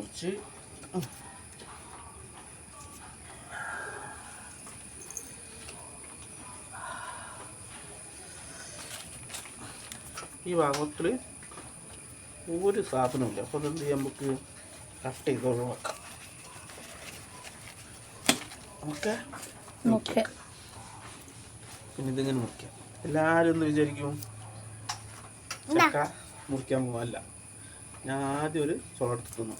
മുറിച്ച് ഈ ഭാഗത്തിൽ ഒരു സാധനമില്ല. അപ്പോൾ അതെന്ത് ചെയ്യാം, നമുക്ക് കട്ട് ചെയ്ത് ഒഴിവാക്കാം. ഓക്കെ, പിന്നെ ഇതിങ്ങനെ മുറിക്കാം. എല്ലാവരും ഒന്ന് വിചാരിക്കും ചക്ക മുറിക്കാൻ പോവല്ല. ഞാൻ ആദ്യം ഒരു ചോളെടുത്ത് തിന്നു.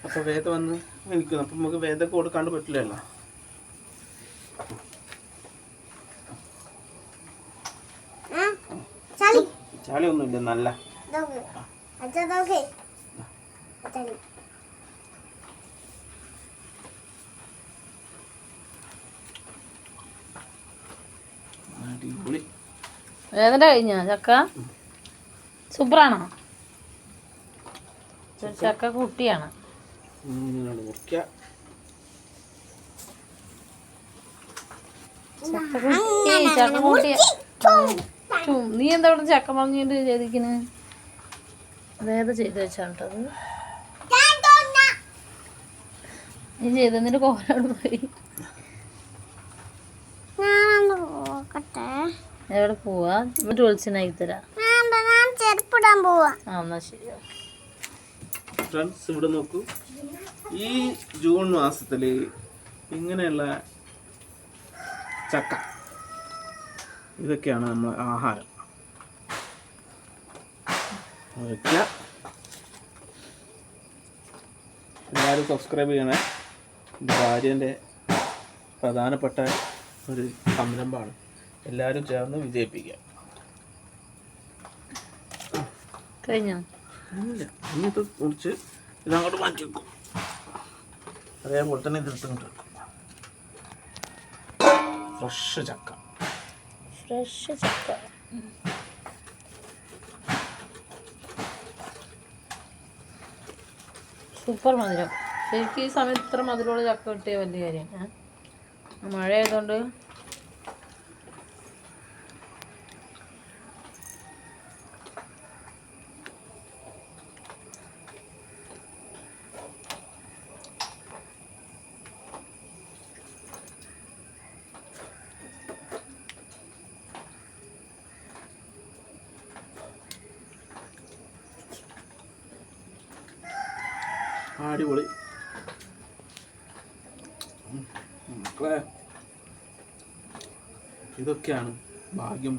അപ്പോൾ വേദ വന്ന് എനിക്കുന്നു. അപ്പം നമുക്ക് വേദക്ക് കൊടുക്കാണ്ട് പറ്റില്ലല്ലോ. ചളിയൊന്നുമില്ല, നല്ല അടിപൊളി. വേദന കഴിഞ്ഞ ചക്ക സൂപ്പറാണോ? ചക്ക കുട്ടിയാണ്. ചക്ക കുട്ടി. നീ എന്താ ഇവിടെ ചക്ക പറഞ്ഞിട്ട് ചെയ്തിരിക്കണ്? വേദ ചെയ്ത് വെച്ചാട്ടത് നീ ചെയ്തെന്നിട്ട് കോലോട് പോയി. എവിടെ പോവാ? ഇവിടെ വിളിച്ചിനായി തരാം. എന്നാ ശരി. ഫ്രണ്ട്സ്, ഇവിടെ നോക്കൂ. ഈ ജൂൺ മാസത്തിൽ ഇങ്ങനെയുള്ള ചക്ക, ഇതൊക്കെയാണ് നമ്മളെ ആഹാരം. എല്ലാവരും സബ്സ്ക്രൈബ് ചെയ്യണേ. എൻ്റെ ഭാര്യൻ്റെ പ്രധാനപ്പെട്ട ഒരു സംരംഭമാണ്. എല്ലാവരും ചേർന്ന് വിജയിപ്പിക്കുക. കഴിഞ്ഞോ? ഇല്ല, ഇനിയത് കുറിച്ച് ഇതങ്ങോട്ട് മാറ്റി വെക്കും. അതേപോലെ തന്നെ ഇതെടുത്തുകൊണ്ട് ഫ്രഷ് ചക്ക. സൂപ്പർ മധുരം. ശരിക്കും ഈ സമയത്ത് ഇത്ര മധുരമുള്ള ചക്ക കിട്ടിയ വലിയ കാര്യം. മഴ ആയതുകൊണ്ട് അടിപൊളി. മക്കളെ, ഇതൊക്കെയാണ് ഭാഗ്യം.